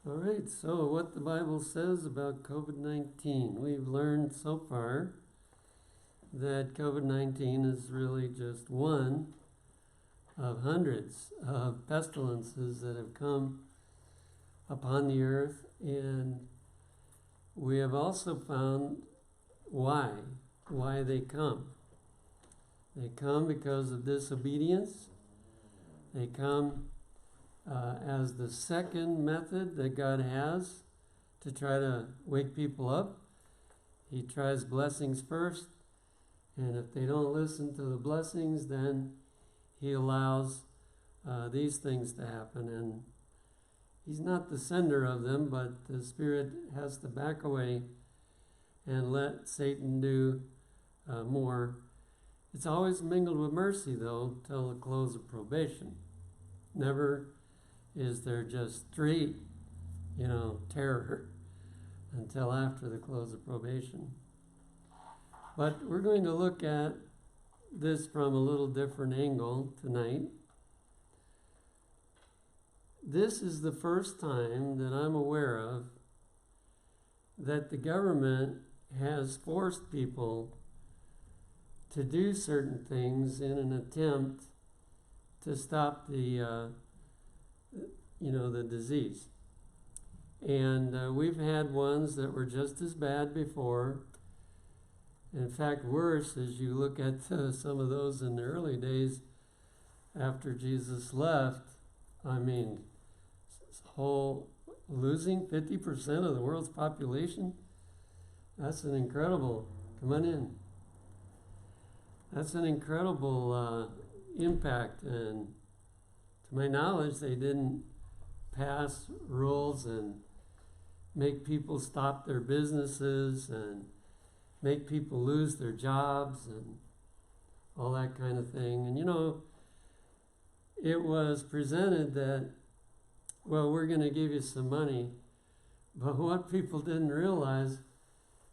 All right, so what the Bible says about COVID-19. We've learned so far that COVID-19 is really just one of hundreds of pestilences that have come upon the earth, and we have also found why they come. They come because of disobedience. They come as the second method that God has to try to wake people up. He tries blessings first, and if they don't listen to the blessings, then he allows these things to happen. And he's not the sender of them, but the Spirit has to back away and let Satan do more. It's always mingled with mercy, though, till the close of probation. Never is there just straight, terror until after the close of probation. But we're going to look at this from a little different angle tonight. This is the first time that I'm aware of that the government has forced people to do certain things in an attempt to stop the disease. And we've had ones that were just as bad before. In fact, worse as you look at some of those in the early days after Jesus left. I mean, losing 50% of the world's population, that's an incredible, come on in. That's an incredible impact, and to my knowledge, they didn't pass rules and make people stop their businesses and make people lose their jobs and all that kind of thing. And it was presented that, well, we're going to give you some money, but what people didn't realize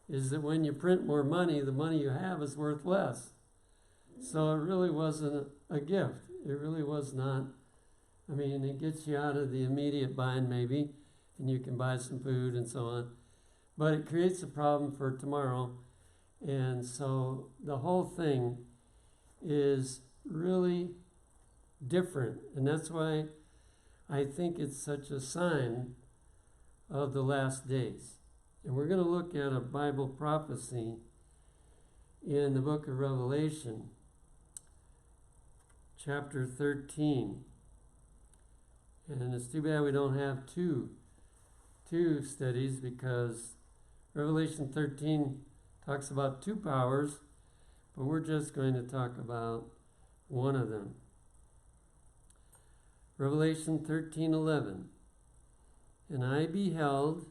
is that when you print more money, the money you have is worth less. So it really wasn't a gift. It really was not. I mean, it gets you out of the immediate bind maybe, and you can buy some food and so on. But it creates a problem for tomorrow. And so the whole thing is really different. And that's why I think it's such a sign of the last days. And we're going to look at a Bible prophecy in the book of Revelation, chapter 13. And it's too bad we don't have two studies, because Revelation 13 talks about two powers, but we're just going to talk about one of them. Revelation 13:11. And I beheld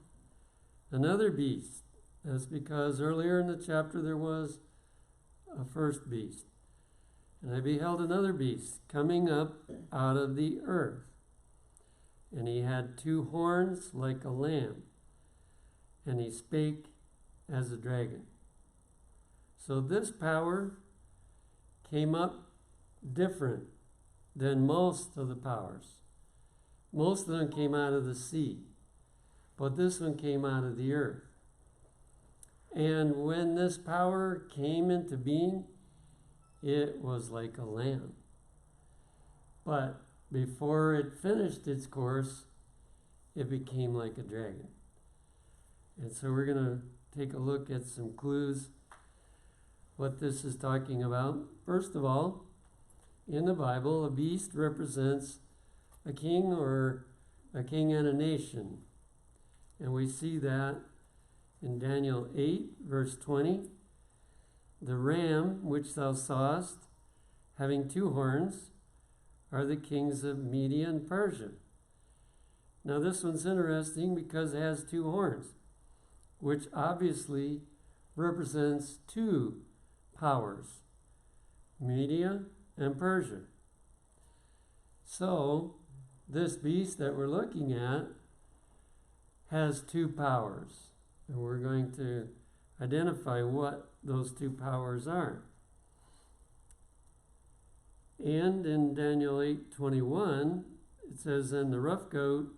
another beast. That's because earlier in the chapter there was a first beast. And I beheld another beast coming up out of the earth. And he had two horns like a lamb. And he spake as a dragon. So this power came up different than most of the powers. Most of them came out of the sea. But this one came out of the earth. And when this power came into being, it was like a lamb. But before it finished its course, it became like a dragon. And so we're going to take a look at some clues what this is talking about. First of all, in the Bible, a beast represents a king or a king and a nation. And we see that in Daniel 8, verse 20. The ram which thou sawest, having two horns, are the kings of Media and Persia. Now this one's interesting because it has two horns, which obviously represents two powers, Media and Persia. So this beast that we're looking at has two powers, and we're going to identify what those two powers are. And in Daniel 8:21, it says, and the rough goat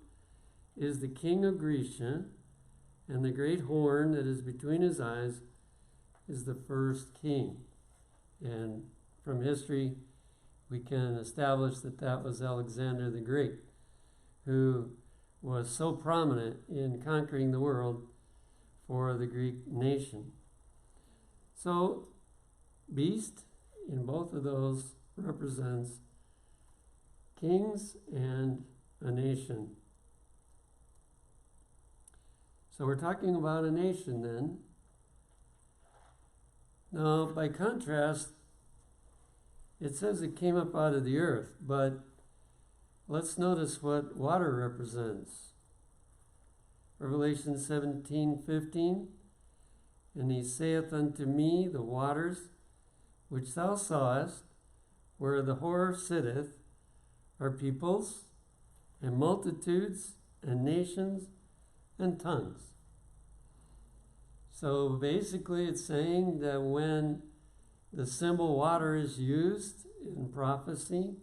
is the king of Grecia, and the great horn that is between his eyes is the first king. And from history, we can establish that that was Alexander the Great, who was so prominent in conquering the world for the Greek nation. So, beast in both of those represents kings and a nation. So we're talking about a nation then. Now, by contrast, it says it came up out of the earth, but let's notice what water represents. Revelation 17:15, and he saith unto me, the waters which thou sawest, where the whore sitteth, are peoples, and multitudes, and nations, and tongues. So basically it's saying that when the symbol water is used in prophecy,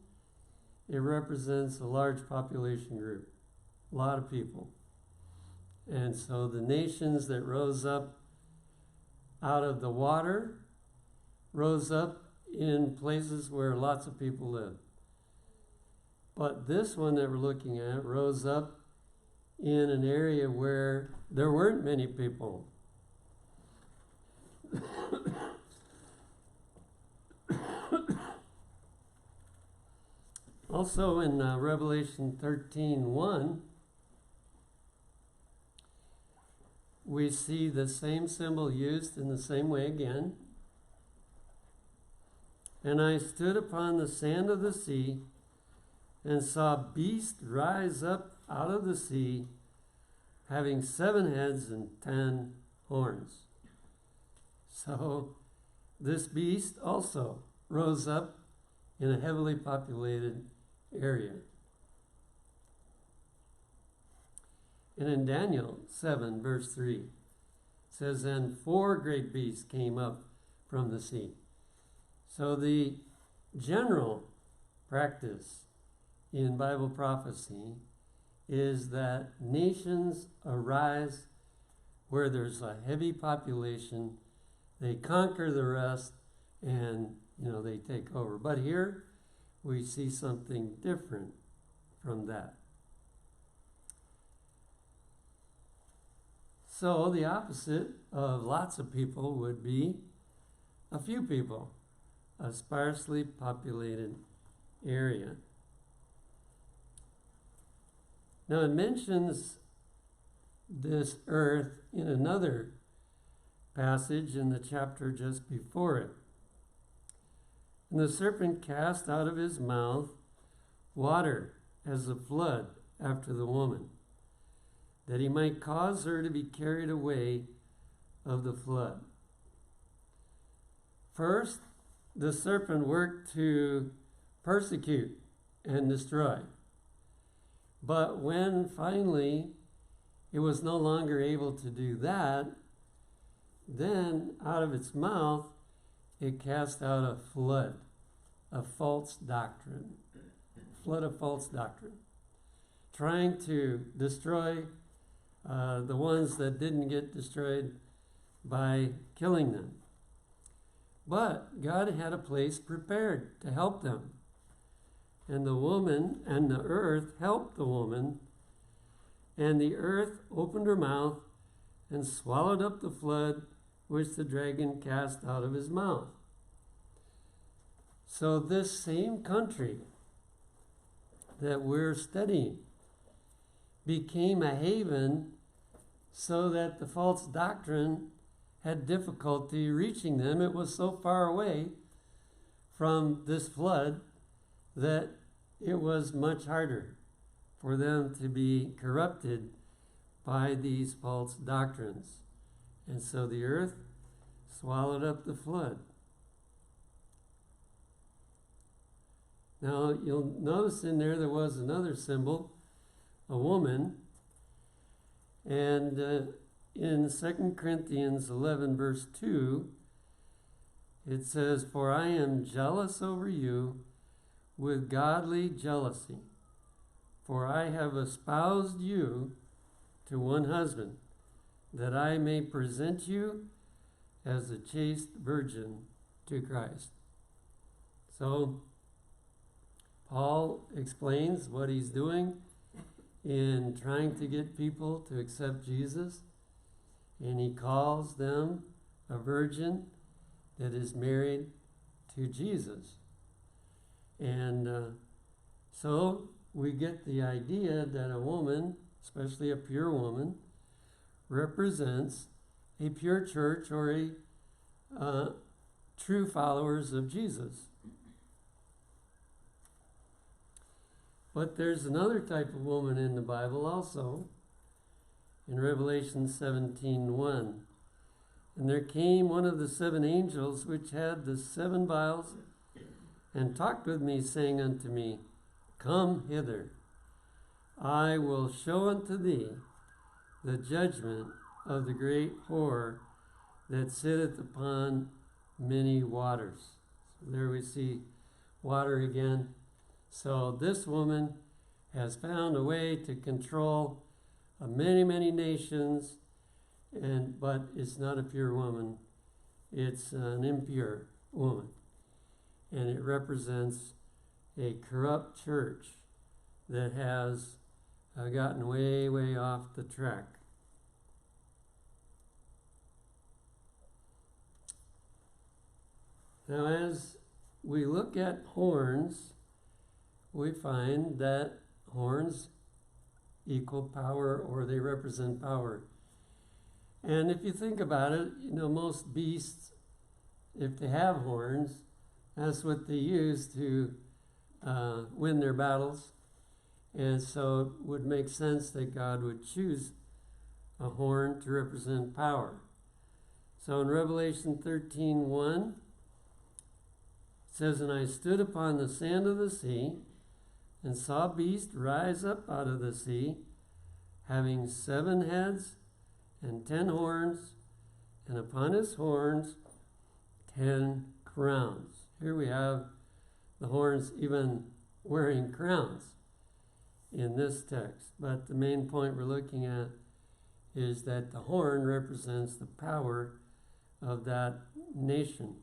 it represents a large population group, a lot of people. And so the nations that rose up out of the water rose up in places where lots of people live. But this one that we're looking at rose up in an area where there weren't many people. Also in Revelation 13:1, we see the same symbol used in the same way again. And I stood upon the sand of the sea and saw a beast rise up out of the sea, having 7 heads and 10 horns. So this beast also rose up in a heavily populated area. And in Daniel 7, verse 3, it says, and 4 great beasts came up from the sea. So the general practice in Bible prophecy is that nations arise where there's a heavy population, they conquer the rest, and they take over. But here we see something different from that. So the opposite of lots of people would be a few people, a sparsely populated area. Now it mentions this earth in another passage in the chapter just before it. And the serpent cast out of his mouth water as a flood after the woman, that he might cause her to be carried away of the flood. First, the serpent worked to persecute and destroy. But when finally it was no longer able to do that, then out of its mouth it cast out a flood of false doctrine. Flood of false doctrine. Trying to destroy the ones that didn't get destroyed by killing them. But God had a place prepared to help them. And the woman and the earth helped the woman. And the earth opened her mouth and swallowed up the flood which the dragon cast out of his mouth. So this same country that we're studying became a haven so that the false doctrine had difficulty reaching them. It was so far away from this flood that it was much harder for them to be corrupted by these false doctrines. And so the earth swallowed up the flood. Now you'll notice in there was another symbol, a woman. And in 2 Corinthians 11 verse 2, it says, for I am jealous over you with godly jealousy, for I have espoused you to one husband, that I may present you as a chaste virgin to Christ. So, Paul explains what he's doing in trying to get people to accept Jesus, and he calls them a virgin that is married to Jesus. And so we get the idea that a woman, especially a pure woman, represents a pure church or a true followers of Jesus. But there's another type of woman in the Bible also, in Revelation 17:1. And there came one of the 7 angels which had the 7 vials, and talked with me, saying unto me, Come hither, I will show unto thee the judgment of the great whore that sitteth upon many waters. So there we see water again. So this woman has found a way to control many, many nations, but it's not a pure woman. It's an impure woman. And it represents a corrupt church that has gotten way, way off the track. Now, as we look at horns, we find that horns equal power, or they represent power. And if you think about it, most beasts, if they have horns, that's what they use to win their battles. And so it would make sense that God would choose a horn to represent power. So in Revelation 13:1, it says, And I stood upon the sand of the sea, and saw a beast rise up out of the sea, having 7 heads and 10 horns, and upon his horns 10 crowns. Here we have the horns even wearing crowns in this text. But the main point we're looking at is that the horn represents the power of that nation.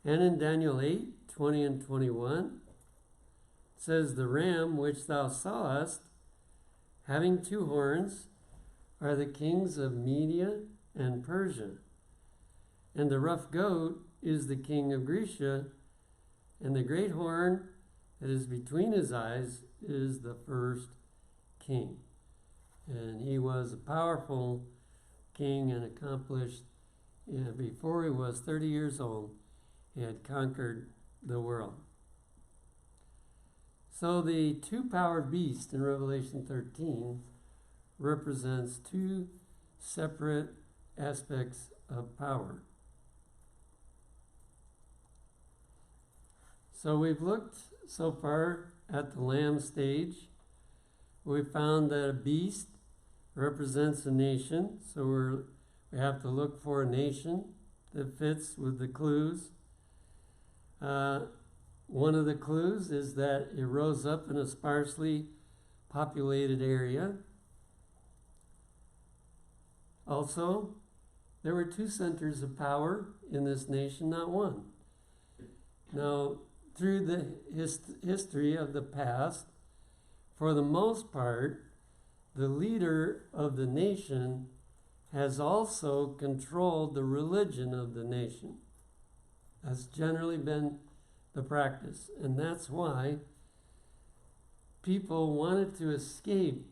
And in Daniel 8:20 and 21, it says, The ram which thou sawest, having 2 horns, are the kings of Media and Persia. And the rough goat is the king of Grecia, and the great horn that is between his eyes is the first king. And he was a powerful king and accomplished, before he was 30 years old, he had conquered the world. So the 2-powered beast in Revelation 13 represents 2 separate aspects of power. So we've looked so far at the Lamb stage. We found that a beast represents a nation, so we have to look for a nation that fits with the clues. One of the clues is that it rose up in a sparsely populated area. Also, there were 2 centers of power in this nation, not one. Now, through the history of the past, for the most part, the leader of the nation has also controlled the religion of the nation. That's generally been the practice. And that's why people wanted to escape.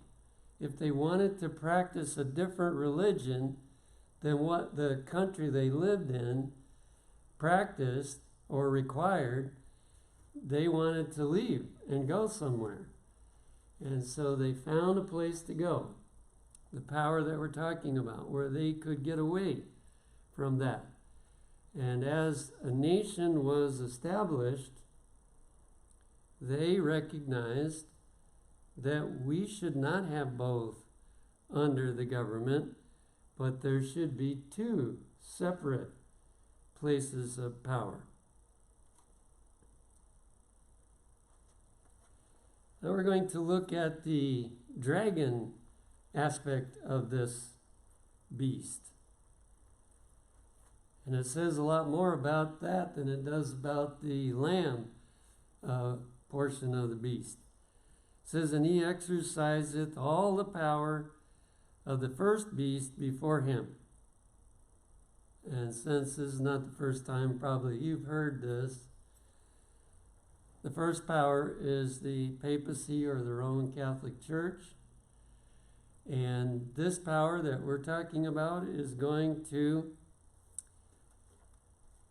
If they wanted to practice a different religion than what the country they lived in practiced or required, they wanted to leave and go somewhere. And so they found a place to go. The power that we're talking about, where they could get away from that. And as a nation was established, they recognized that we should not have both under the government, but there should be 2 separate places of power. Now we're going to look at the dragon aspect of this beast. And it says a lot more about that than it does about the lamb portion of the beast. It says, and he exerciseth all the power of the first beast before him. And since this is not the first time probably you've heard this, the first power is the papacy or the Roman Catholic Church. And this power that we're talking about is going to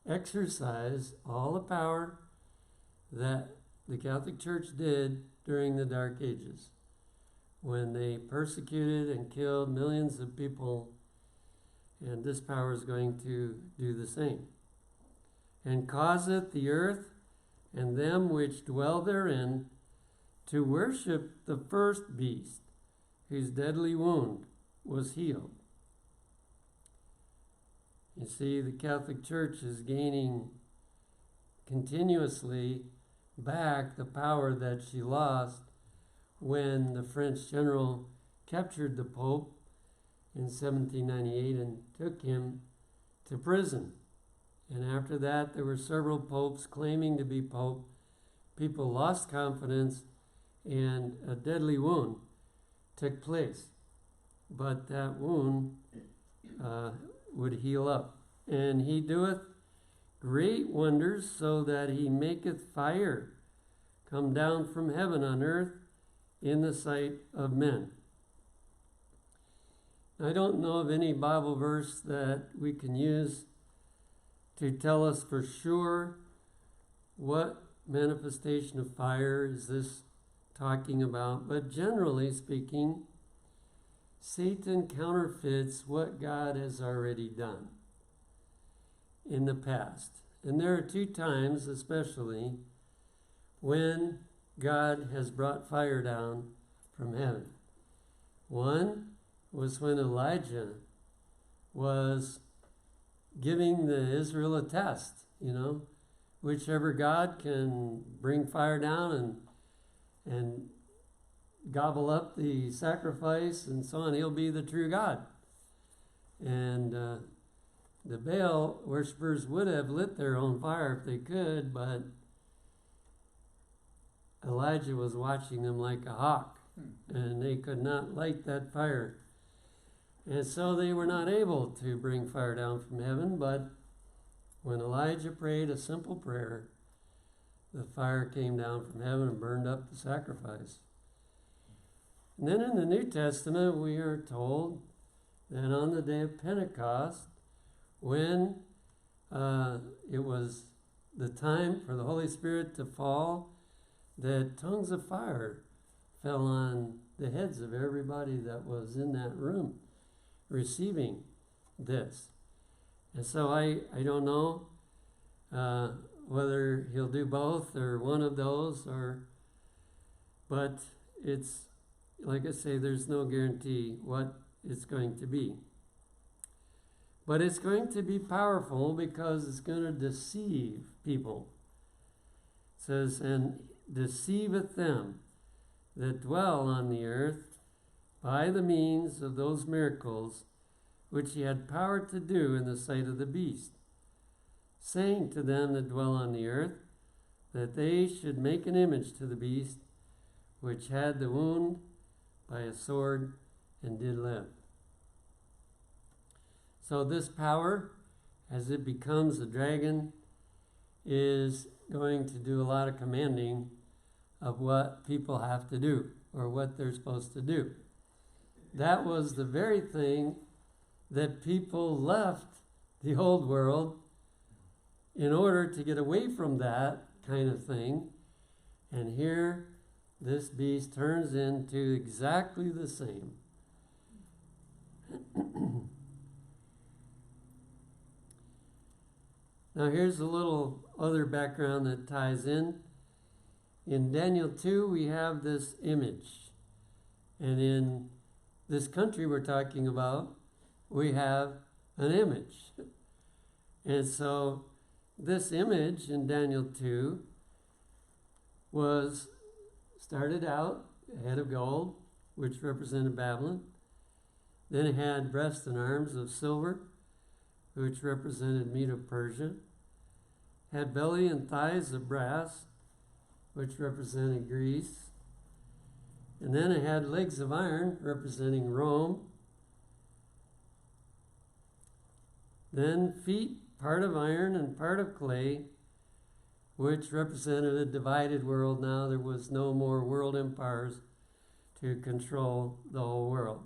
exercise all the power that the Catholic Church did during the Dark Ages, when they persecuted and killed millions of people, and this power is going to do the same. And causeth the earth and them which dwell therein to worship the first beast, whose deadly wound was healed. You see, the Catholic Church is gaining continuously back the power that she lost when the French general captured the Pope in 1798 and took him to prison. And after that, there were several popes claiming to be Pope. People lost confidence, and a deadly wound took place. But that wound would heal up. And he doeth great wonders, so that he maketh fire come down from heaven on earth in the sight of men. I don't know of any Bible verse that we can use to tell us for sure what manifestation of fire is this talking about, but generally speaking, Satan counterfeits what God has already done in the past. And there are two times especially when God has brought fire down from heaven. One was when Elijah was giving the Israel a test, whichever God can bring fire down and gobble up the sacrifice and so on, he'll be the true God. And the Baal worshippers would have lit their own fire if they could, but Elijah was watching them like a hawk, and they could not light that fire. And so they were not able to bring fire down from heaven, but when Elijah prayed a simple prayer, the fire came down from heaven and burned up the sacrifice. And then in the New Testament, we are told that on the day of Pentecost, when it was the time for the Holy Spirit to fall, that tongues of fire fell on the heads of everybody that was in that room receiving this. And so I don't know whether he'll do both or one of those, but it's, like I say, there's no guarantee what it's going to be. But it's going to be powerful because it's going to deceive people. It says, and deceiveth them that dwell on the earth by the means of those miracles which he had power to do in the sight of the beast, saying to them that dwell on the earth that they should make an image to the beast which had the wound by a sword and did live. So this power, as it becomes a dragon, is going to do a lot of commanding of what people have to do or what they're supposed to do. That was the very thing that people left the old world in order to get away from that kind of thing. And here, this beast turns into exactly the same. Now here's a little other background that ties in. In Daniel 2, we have this image. And in this country we're talking about, we have an image. And so this image in Daniel 2 started out a head of gold, which represented Babylon. Then it had breast and arms of silver, which represented Medo-Persia. Had belly and thighs of brass, which represented Greece. And then it had legs of iron, representing Rome. Then feet, part of iron and part of clay, which represented a divided world. Now there was no more world empires to control the whole world.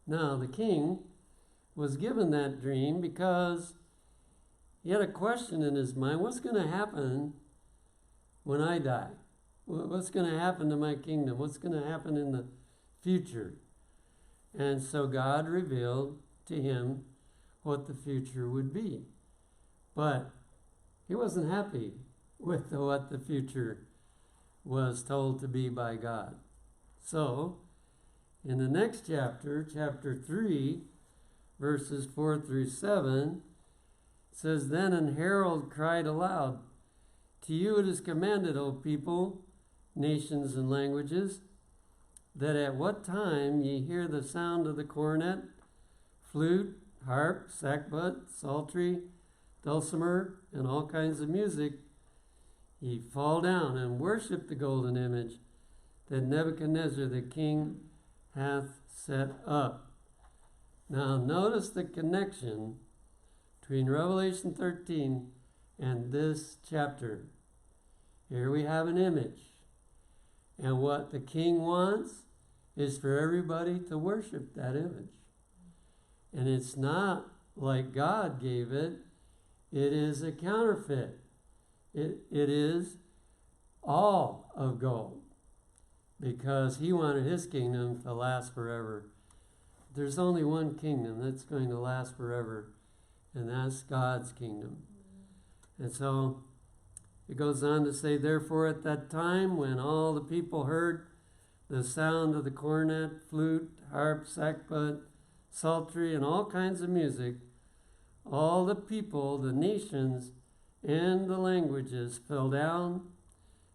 Now the king was given that dream because he had a question in his mind. What's going to happen when I die? What's going to happen to my kingdom? What's going to happen in the future? And so God revealed to him what the future would be. But he wasn't happy with what the future was told to be by God. So, in the next chapter, chapter 3, verses 4 through 7, it says, Then an herald cried aloud, To you it is commanded, O people, nations and languages, that at what time ye hear the sound of the cornet, flute, harp, sackbut, psaltery, dulcimer, and all kinds of music, ye fall down and worship the golden image that Nebuchadnezzar the king hath set up. Now notice the connection between Revelation 13 and this chapter. Here we have an image. And what the king wants is for everybody to worship that image. And it's not like God gave it. It is a counterfeit. It is all of gold, because he wanted his kingdom to last forever. There's only one kingdom that's going to last forever, and that's God's kingdom. And so it goes on to say, Therefore at that time when all the people heard the sound of the cornet, flute, harp, sackbut, psaltery, and all kinds of music, all the people, the nations, and the languages fell down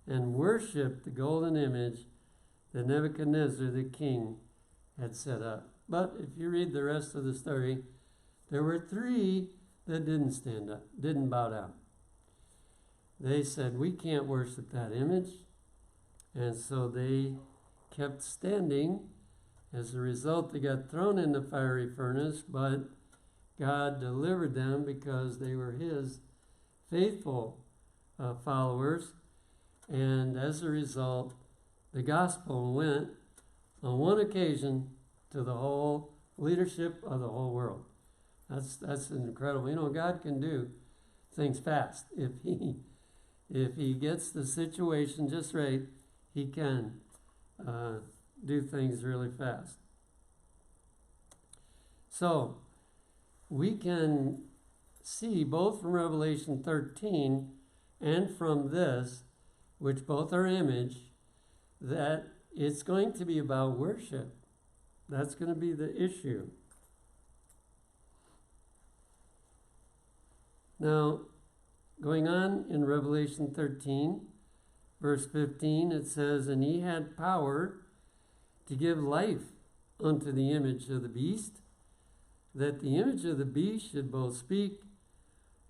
and worshipped the golden image that Nebuchadnezzar the king had set up. But if you read the rest of the story, there were 3 that didn't stand up, didn't bow down. They said, we can't worship that image. And so they kept standing. As a result, they got thrown in the fiery furnace, but God delivered them because they were his faithful followers. And as a result, the gospel went on one occasion to the whole leadership of the whole world. That's incredible. You know, God can do things fast. If he gets the situation just right, he can do things really fast. So we can see both from Revelation 13 and from this, which both are image, that it's going to be about worship. That's going to be the issue. Now, going on in Revelation 13, verse 15, it says, And he had power to give life unto the image of the beast, that the image of the beast should both speak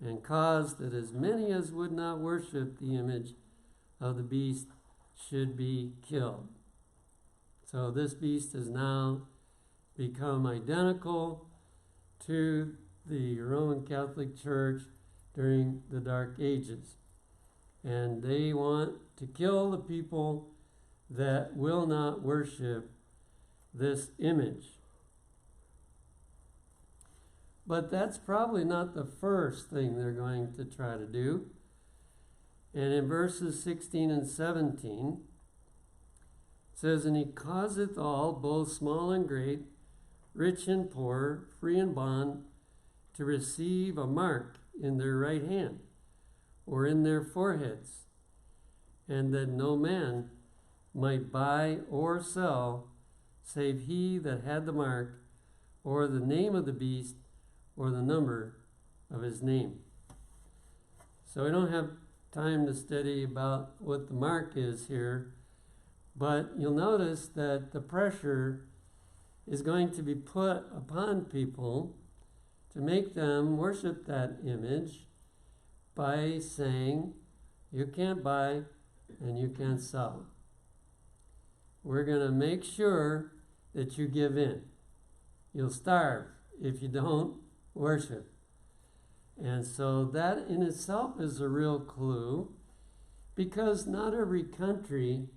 and cause that as many as would not worship the image of the beast should be killed. So this beast has now become identical to the Roman Catholic Church during the Dark Ages. And they want to kill the people that will not worship this image. But that's probably not the first thing they're going to try to do. And in verses 16 and 17, it says, And he causeth all, both small and great, rich and poor, free and bond, to receive a mark in their right hand, or in their foreheads, and that no man might buy or sell, save he that had the mark, or the name of the beast, or the number of his name. So we don't have time to study about what the mark is here, But you'll notice that the pressure is going to be put upon people to make them worship that image by saying, you can't buy and you can't sell. We're going to make sure that you give in. You'll starve if you don't worship. And so that in itself is a real clue, because not every country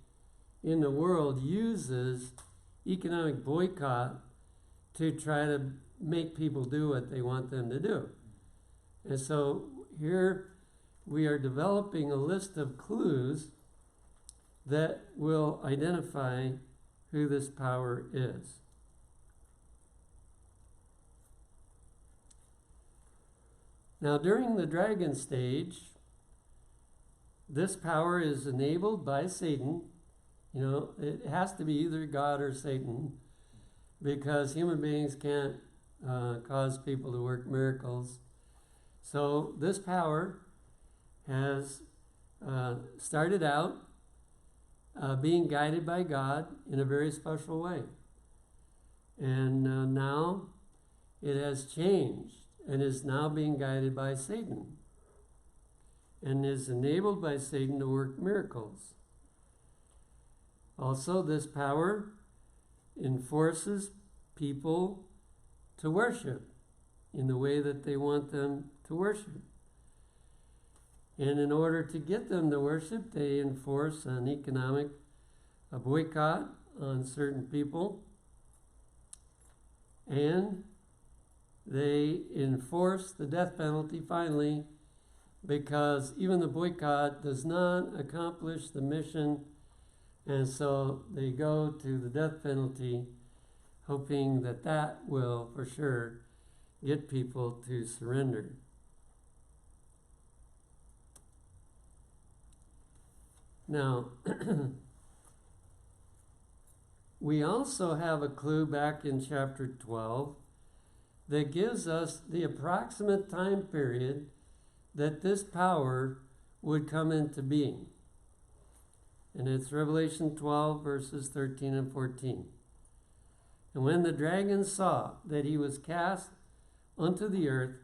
in the world uses economic boycott to try to make people do what they want them to do. And so here we are developing a list of clues that will identify who this power is. Now, during the dragon stage, this power is enabled by Satan. You know, it has to be either God or Satan, because human beings can't cause people to work miracles. So this power has started out being guided by God in a very special way. And now it has changed and is now being guided by Satan and is enabled by Satan to work miracles. Also, this power enforces people to worship in the way that they want them to worship. And in order to get them to worship, they enforce an economic boycott on certain people. And they enforce the death penalty finally, because even the boycott does not accomplish the mission. And so they go to the death penalty, hoping that that will for sure get people to surrender. Now, we also have a clue back in chapter 12 that gives us the approximate time period that this power would come into being. And it's Revelation 12, verses 13 and 14. And when the dragon saw that he was cast unto the earth,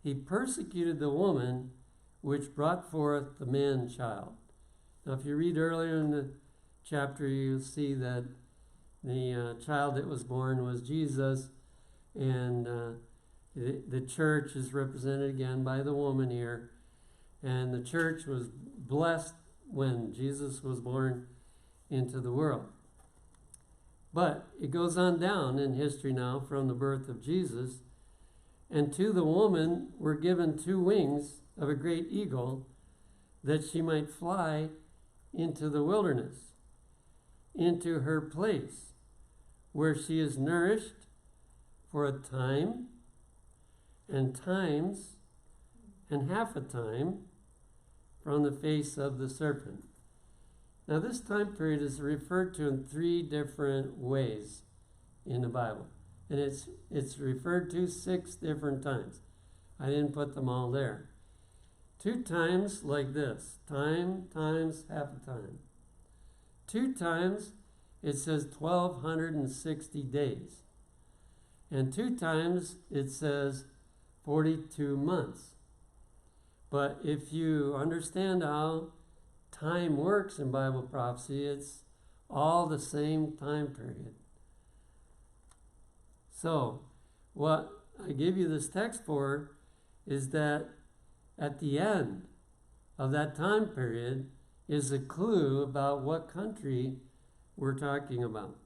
he persecuted the woman which brought forth the man-child. Now, if you read earlier in the chapter, you'll see that the child that was born was Jesus, and the church is represented again by the woman here. And the church was blessed when Jesus was born into the world. But it goes on down in history now from the birth of Jesus. And to the woman were given 2 wings of a great eagle, that she might fly into the wilderness, into her place, where she is nourished for a time, and times, and half a time, from the face of the serpent. Now, this time period is referred to in 3 different ways in the Bible. And it's referred to 6 different times. I didn't put them all there. 2 times like this. Time times half a time. 2 times it says 1,260 days. And 2 times it says 42 months. But if you understand how time works in Bible prophecy, it's all the same time period. So, what I give you this text for is that at the end of that time period is a clue about what country we're talking about.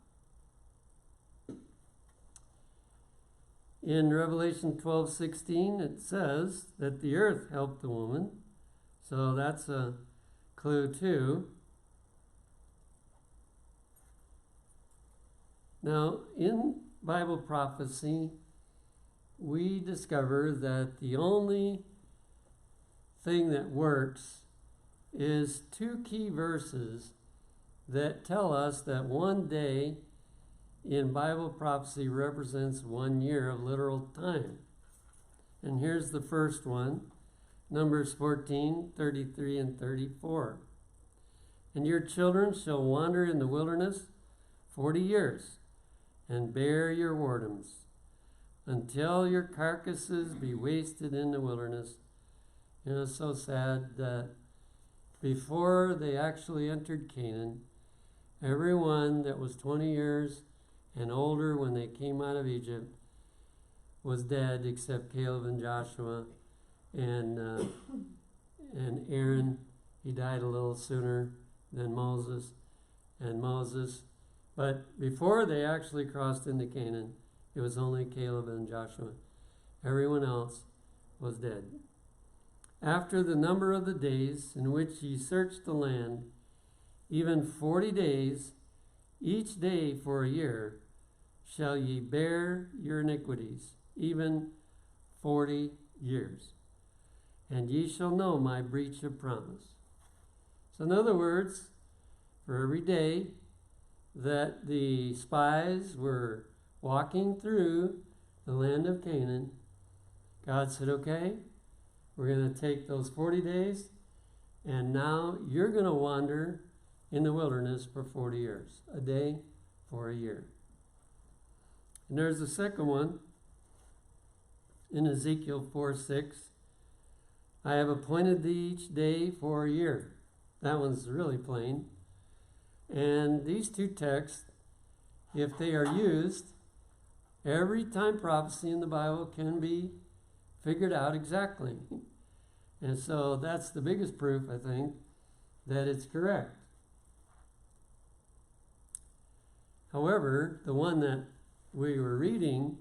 In Revelation 12:16, it says that the earth helped the woman. So that's a clue too. Now, in Bible prophecy, we discover that the only thing that works is 2 key verses that tell us that one day in Bible prophecy represents 1 year of literal time. And here's the first one, Numbers 14, 33 and 34. And your children shall wander in the wilderness 40 years, and bear your whoredoms, until your carcasses be wasted in the wilderness. You know, it's so sad that before they actually entered Canaan, everyone that was 20 years and older when they came out of Egypt was dead, except Caleb and Joshua and Aaron. He died a little sooner than Moses. But before they actually crossed into Canaan, it was only Caleb and Joshua. Everyone else was dead. After the number of the days in which ye searched the land, even 40 days, each day for a year, shall ye bear your iniquities, even 40 years. And ye shall know my breach of promise. So in other words, for every day that the spies were walking through the land of Canaan, God said, okay, we're going to take those 40 days, and now you're going to wander in the wilderness for 40 years, a day for a year. And there's the second one in Ezekiel 4:6. I have appointed thee each day for a year. That one's really plain. And these two texts, if they are used, every time prophecy in the Bible can be figured out exactly. And so that's the biggest proof, I think, that it's correct. However, the one that we were reading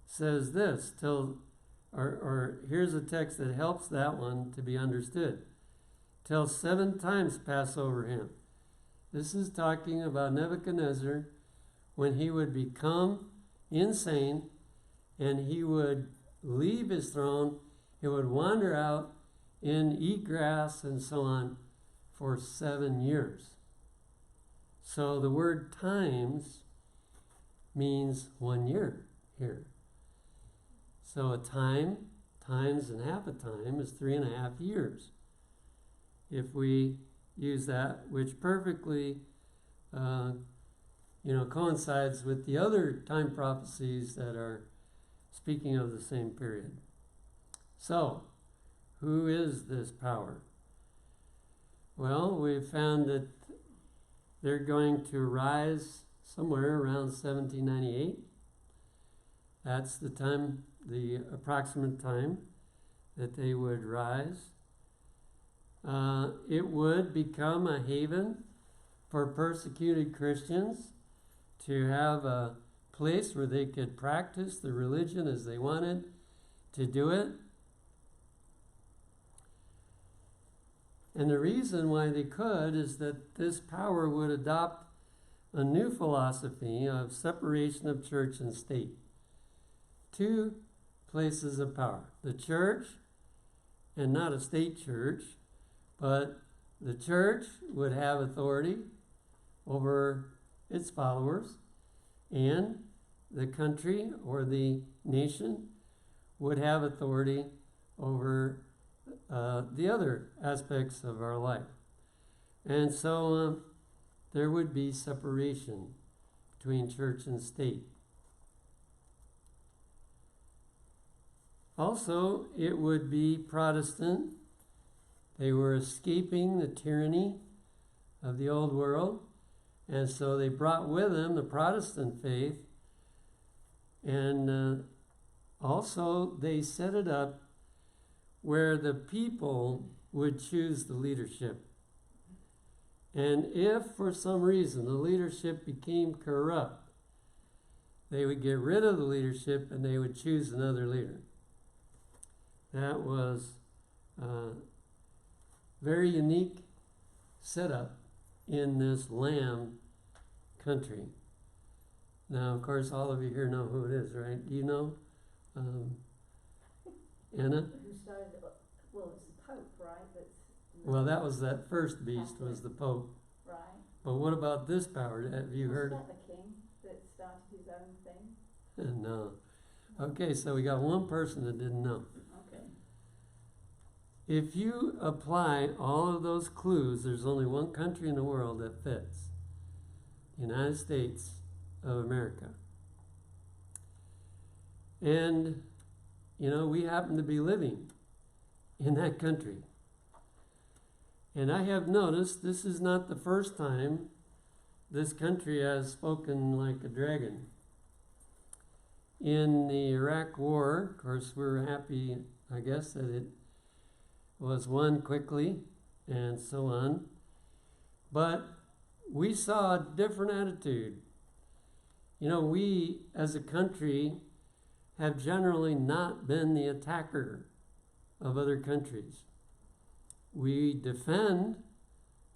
says this, or here's a text that helps that one to be understood. Till 7 times pass over him. This is talking about Nebuchadnezzar when he would become insane and he would leave his throne. He would wander out and eat grass and so on for 7 years. So the word times means 1 year here. So a time times and half a time is 3.5 years. If we use that, which perfectly coincides with the other time prophecies that are speaking of the same period. So, who is this power? Well, we've found that they're going to rise somewhere around 1798. That's the time, the approximate time that they would rise. It would become a haven for persecuted Christians to have a place where they could practice the religion as they wanted to do it. And the reason why they could is that this power would adopt a new philosophy of separation of church and state. 2 places of power. The church, and not a state church, but the church would have authority over its followers, and the country or the nation would have authority over the other aspects of our life. And so there would be separation between church and state. Also, it would be Protestant. They were escaping the tyranny of the old world, and so they brought with them the Protestant faith, and also they set it up where the people would choose the leadership. And if for some reason the leadership became corrupt, they would get rid of the leadership and they would choose another leader. That was very unique setup in this lamb country. Now, of course, all of you here know who it is, right? Do you know? Anna? Who started it? Well, it's the Pope, right? Well, that was that first beast, was the Pope. Right. But what about this power? Have you heard? Wasn't that the king that started his own thing? No. Okay, so we got one person that didn't know. Okay. if you apply all of those clues, there's only one country in the world that fits. The United States of America. And, we happen to be living in that country. And I have noticed this is not the first time this country has spoken like a dragon. In the Iraq War, of course, we're happy, I guess, that it was won quickly and so on. But we saw a different attitude. We as a country have generally not been the attacker of other countries. We defend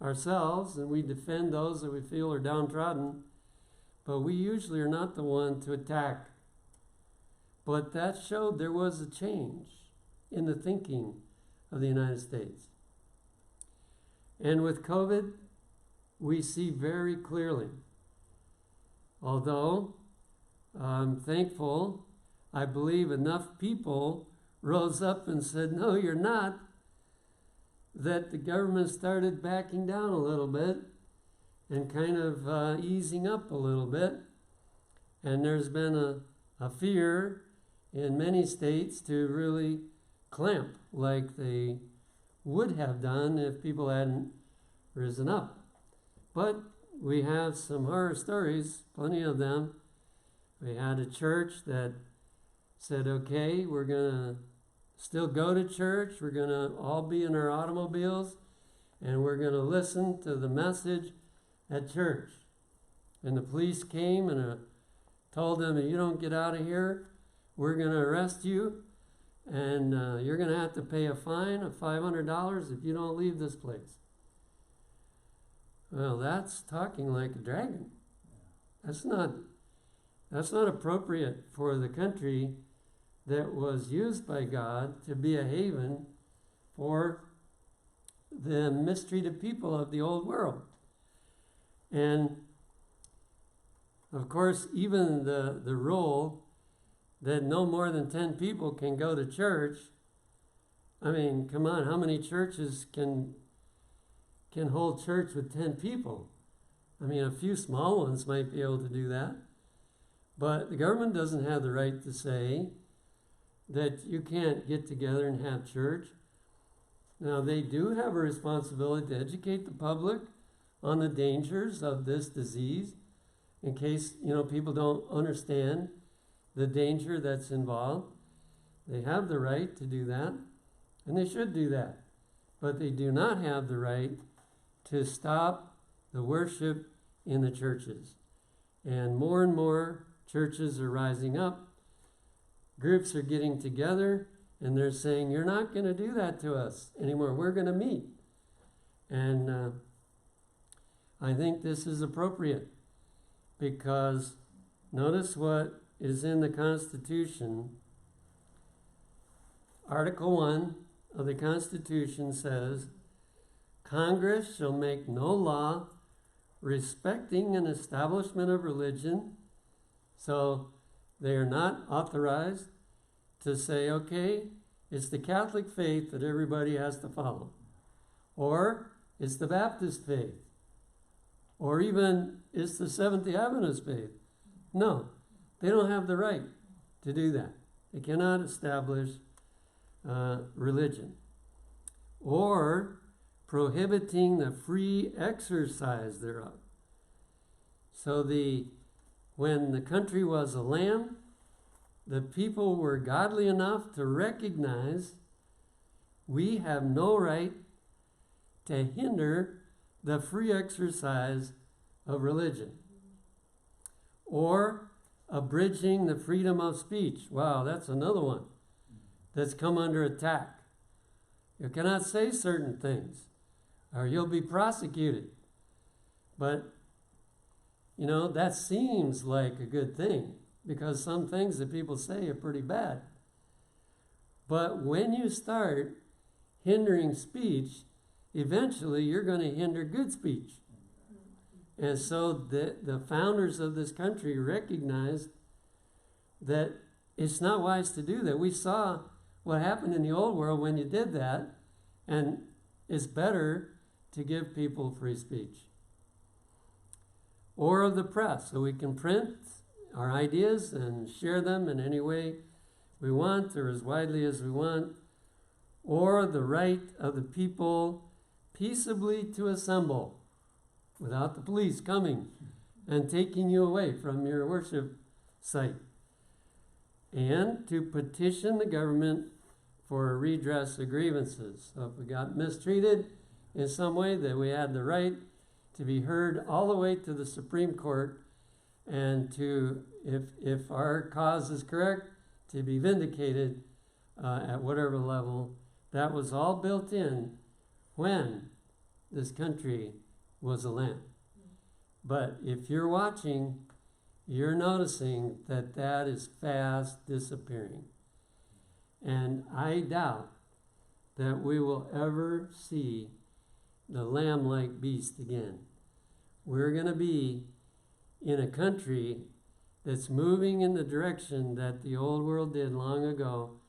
ourselves and we defend those that we feel are downtrodden, but we usually are not the one to attack. But that showed there was a change in the thinking of the United States. And with COVID, we see very clearly, although I'm thankful, I believe enough people rose up and said, no, you're not, that the government started backing down a little bit and kind of easing up a little bit. And there's been a fear in many states to really clamp like they would have done if people hadn't risen up. But we have some horror stories, plenty of them. We had a church that said, okay, we're going to still go to church. We're going to all be in our automobiles, and we're going to listen to the message at church. And the police came and told them, if you don't get out of here, we're going to arrest you, and you're going to have to pay a fine of $500 if you don't leave this place. Well, that's talking like a dragon. That's not appropriate for the country that was used by God to be a haven for the mistreated people of the old world. And of course, even the rule that no more than 10 people can go to church, I mean, come on, how many churches can hold church with 10 people? I mean, a few small ones might be able to do that. But the government doesn't have the right to say that you can't get together and have church. Now, they do have a responsibility to educate the public on the dangers of this disease in case, people don't understand the danger that's involved. They have the right to do that, and they should do that. But they do not have the right to stop the worship in the churches. And more churches are rising up. Groups are getting together, and they're saying, you're not going to do that to us anymore. We're going to meet. And I think this is appropriate because notice what is in the Constitution. Article 1 of the Constitution says, Congress shall make no law respecting an establishment of religion. So they are not authorized to say, okay, it's the Catholic faith that everybody has to follow. Or it's the Baptist faith. Or even it's the Seventh-day Adventist faith. No, they don't have the right to do that. They cannot establish religion. Or prohibiting the free exercise thereof. So when the country was a land, the people were godly enough to recognize we have no right to hinder the free exercise of religion. Or abridging the freedom of speech. Wow, that's another one that's come under attack. You cannot say certain things, or you'll be prosecuted. But, that seems like a good thing, because some things that people say are pretty bad. But when you start hindering speech, eventually you're going to hinder good speech. And so the founders of this country recognized that it's not wise to do that. We saw what happened in the old world when you did that. And it's better to give people free speech. Or of the press, so we can print our ideas and share them in any way we want or as widely as we want. Or the right of the people peaceably to assemble without the police coming and taking you away from your worship site. And to petition the government for a redress of grievances. So if we got mistreated in some way, that we had the right to be heard all the way to the Supreme Court, and to, if our cause is correct, to be vindicated at whatever level. That was all built in when this country was a land. But if you're watching, you're noticing that that is fast disappearing. And I doubt that we will ever see the lamb-like beast again. We're going to be in a country that's moving in the direction that the old world did long ago.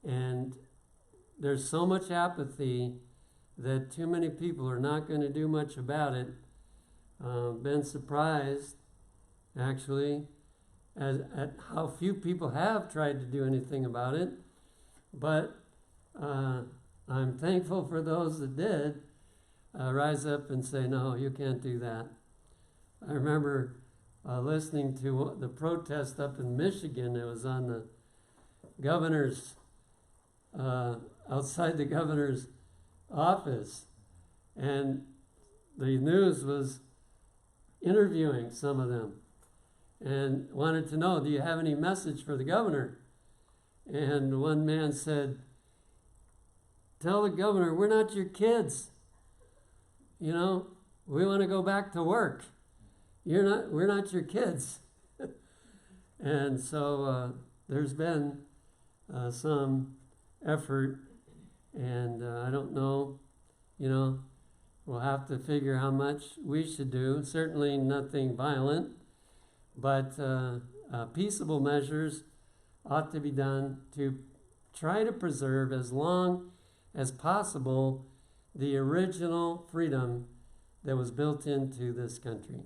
And there's so much apathy that too many people are not going to do much about it. Been surprised, actually, at how few people have tried to do anything about it. But I'm thankful for those that did rise up and say, no, you can't do that. I remember listening to the protest up in Michigan. It was on the governor's, outside the governor's office. And the news was interviewing some of them and wanted to know, do you have any message for the governor? And one man said, tell the governor, we're not your kids. You know, we want to go back to work. We're not your kids. And so there's been some effort, and I don't know, we'll have to figure how much we should do. Certainly nothing violent, but peaceable measures ought to be done to try to preserve as long as possible the original freedom that was built into this country.